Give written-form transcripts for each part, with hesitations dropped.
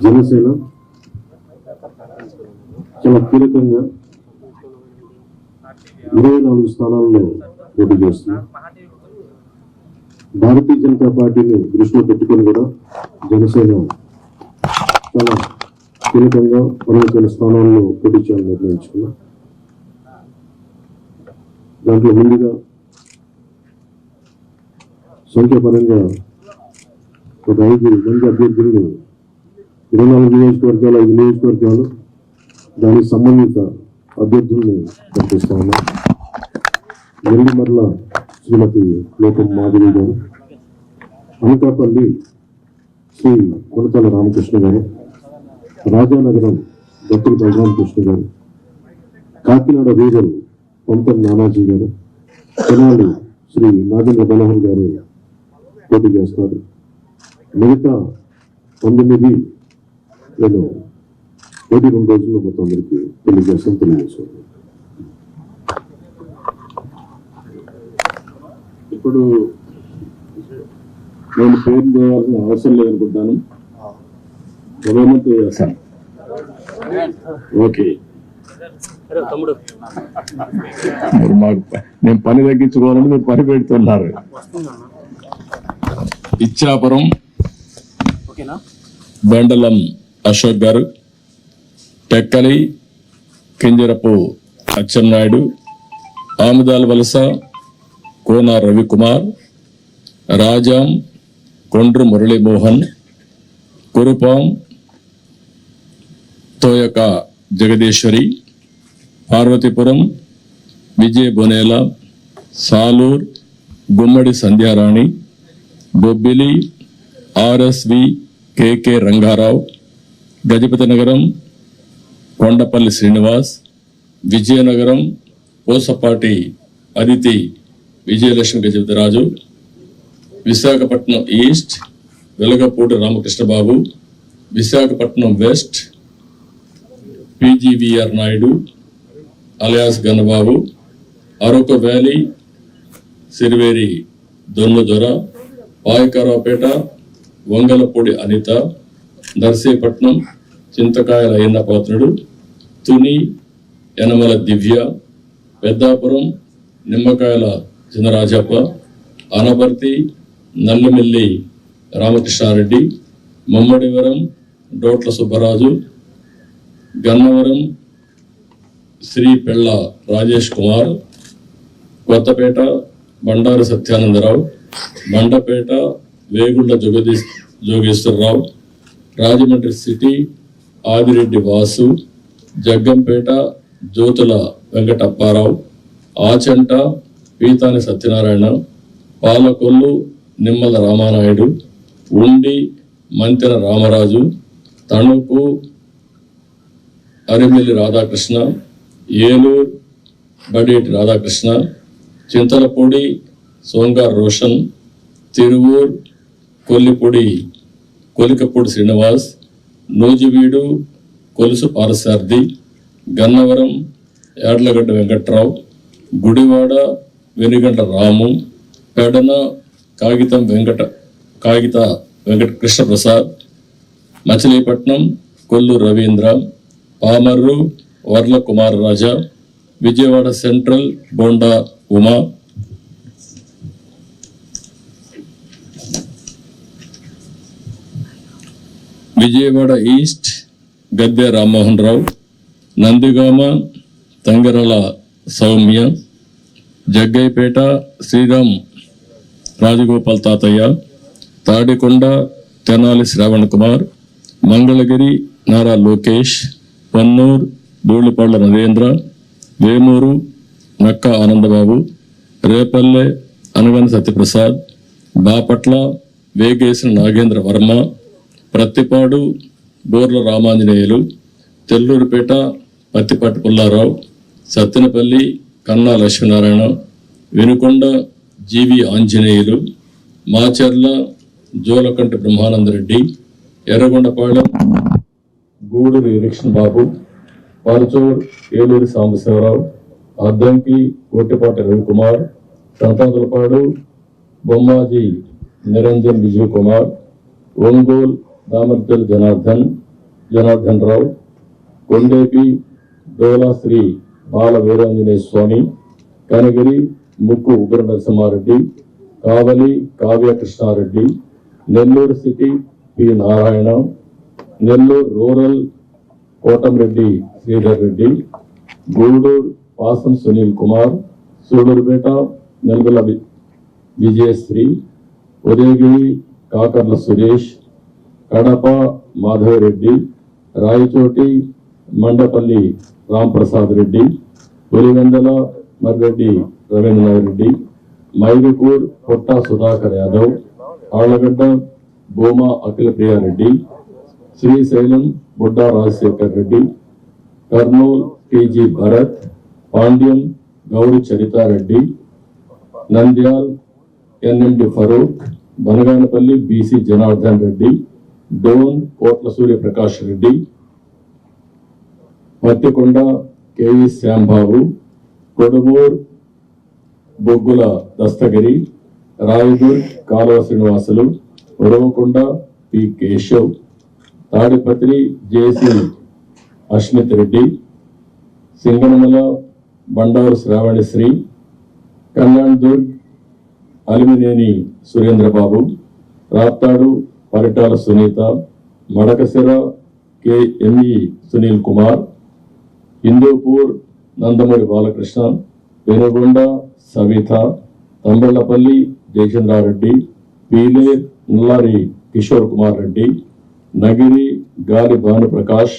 జనసేన చాలా కీలకంగా 24 స్థానాల్లో పోటీ చేస్తుంది. భారతీయ జనతా పార్టీని దృష్టిలో పెట్టుకొని కూడా జనసేన చాలా కీలకంగా 12 స్థానాల్లో పోటీ చేయాలని నిర్ణయించుకున్నాం. దాంట్లో ముందుగా సంఖ్యాపరంగా ఒక 5 మంది అభ్యర్థులను 24 నియోజకవర్గాలు 5 నియోజకవర్గాలు దానికి సంబంధిత అభ్యర్థుల్ని పంపిస్తా ఉన్నాం. నెల్లిమర్ల శ్రీమతి లోకం మాధవి గారు, అనకాపల్లి శ్రీ కొనతల రామకృష్ణ గారు, రాజానగరం దత్తుల బలరామకృష్ణ గారు, కాకినాడ రూరల్ పంతం నానాజీ గారు, తెనాలి శ్రీ నాగేంద్ర మనోహర్ గారు పోటీ చేస్తారు. మిగతా 19 నేను 2 రోజుల్లో మొత్తం అందరికీ తెలియజేస్తాను. ఇప్పుడు నేను పేరు చేయాల్సిన అవసరం లేదనుకుంటాను. చేస్తాను. ఓకే, నేను పని తగ్గించుకోవాలని మీరు పని పెడుతున్నారు. Ichchapuram బండలం Ashok garu, Tekkali Kinjarapu Atchannaidu, Amadalavalasa Kona Ravikumar, Rajam Kondru Muralimohan, Kurupam Thoyaka Jagadeeswari, Parvathipuram Vijay Bonela, Salur Gummadi Sandhyarani, Bobbili RSV KK Rangarao, Gajapathinagaram Kondapalli Srinivas, Vizianagaram Pusapati Aditi Vijayalakshmi Gajapathiraju, Visakhapatnam east Velagapudi Ramakrishnababu, Visakhapatnam west PGVR Naidu alias Gannababu, Araku valley Siriveri Donnadora, Payakaraopeta Vangalapudi Anitha, Narsipatnam Chintakayala Ayyanna Patrudu, Tuni Yanamala Divya, Peddapuram Nimmakayala Chinarajappa, Anaparthi Nallamilli Ramakrishna Reddy, Mummidivaram డోట్ల Subbaraju, Gannavaram Shri పెళ్ళ రాజేష్ కుమార్, కొత్తపేట బండారు సత్యానందరావు, మండపేట వేగుళ్ల జోగేశ్వరరావు, రాజమండ్రి సిటీ ఆదిరెడ్డి వాసు, జగ్గంపేట జ్యోతుల వెంకటప్పారావు, ఆచంట పీతాని సత్యనారాయణ, పాలకొల్లు నిమ్మల రామానాయుడు, ఉండి మంతెన రామరాజు, తణుకు అరిమిల్లి రాధాకృష్ణ, ఏలూరు బడేటి రాధాకృష్ణ, చింతలపూడి సోంగార్ రోషన్, తిరువూర్ కొలికపూడి శ్రీనివాస్, నూజివీడు కొలుసు పారసార్థి, గన్నవరం యాడ్లగడ్డ వెంకట్రావు, గుడివాడ వెనుగంట రాము, పెడన కాగిత వెంకట కృష్ణప్రసాద్, మచిలీపట్నం కొల్లు రవీంద్ర, పామర్రు వర్ల కుమార్ రాజా, విజయవాడ సెంట్రల్ బోండా ఉమా, విజయవాడ ఈస్ట్ గద్దె రామ్మోహన్ రావు, నందిగామ తంగరల సౌమ్య, జగ్గైపేట శ్రీరామ్ రాజగోపాల్ తాతయ్య, తాడికొండ తెనాలి శ్రావణ్ కుమార్, మంగళగిరి నారా లోకేష్, పన్నూర్ ధూళిపాళ్ల నరేంద్ర, వేమూరు నక్క ఆనందబాబు, రేపల్లె అనగన సత్యప్రసాద్, బాపట్ల వేగేసిన నాగేంద్ర వర్మ, ప్రత్తిపాడు బోర్ల Ramanjaneyulu, తెల్లూరుపేట Pattipati Pullarao, Sattenapalli Kanna Lakshminarayana, Venukonda GV Anjaneyulu, Macherla Julakanti Brahmanandareddy, Yerragondapalem Guduru Erixion Babu, Parchur Eluri Sambasivarao, Addanki Kotipati Ravikumar, Santhanuthalapadu Bommaji Niranjan Vijay Kumar, Ongole Damarcharla Janardhan, Janardhan Rao, Kondapi Dola Sri Bala Veeranjaneya Swamy, Kanigiri Mukku Ugra Narasimhareddy, Kavali Kavya Krishnareddy, Nellore city P Narayana, Nellore rural Kotamreddy Sridhar Reddy, Guduru Pasam Sunil Kumar, Sullurupeta Nelavala Vijayasree, Udayagiri Kakarla Suresh, Kadapa Madhavareddy, Rayachoti Mandipalli Ramprasad Reddy, Pulivendula Marreddy Ravindranath Reddy, Mydukur Putta Sudhakar Yadav, Allagadda Bhuma Akhila Priyareddy, Srisailam Budda Rajasekhar Reddy, Kurnool TG Bharath, Panyam Gowri Charithareddy, Nandyal NMD Farooq, Banaganapalli BC Janardhan Reddy, Dhone Kotla Suryaprakash Reddy, Mattikonda KV Shyambabu, Kodumur Bogula Dastagiri, Rayadurg Kaluva Srinivasulu, Uravakonda P Keshav, Tadipatri JC Asmith Reddy, Singanamala Bandaru Sravanisree, Kalyandurg Alimineni Surendrababu, Raptadu Paritala Sunitha, Madakasira KME Sunil Kumar, Hindupur Nandamuri Balakrishna, Penukonda Savitha, Thamballapalle Jayachandrareddy, Pele Nallari Kishore Kumar Reddy, Nagari Gali Bhanuprakash,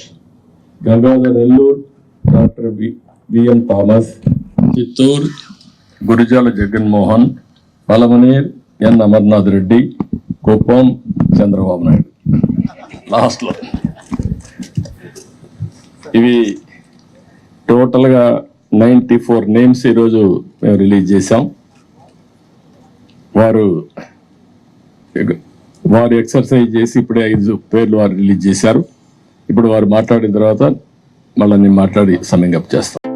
Gangadhara Nellore doctor VM Thomas, Chittoor Gurajala Jaganmohan, Palamaner N Amarnath Reddy, Kuppam Chandrababu Naidu. లాస్ట్లో ఇవి టోటల్గా 94 నేమ్స్ ఈరోజు మేము రిలీజ్ చేశాం. వారు ఎక్సర్సైజ్ చేసి ఇప్పుడే 5 పేర్లు వారు రిలీజ్ చేశారు. ఇప్పుడు వారు మాట్లాడిన తర్వాత మళ్ళీ నేను మాట్లాడి సమ్మింగ్ అప్ చేస్తాం.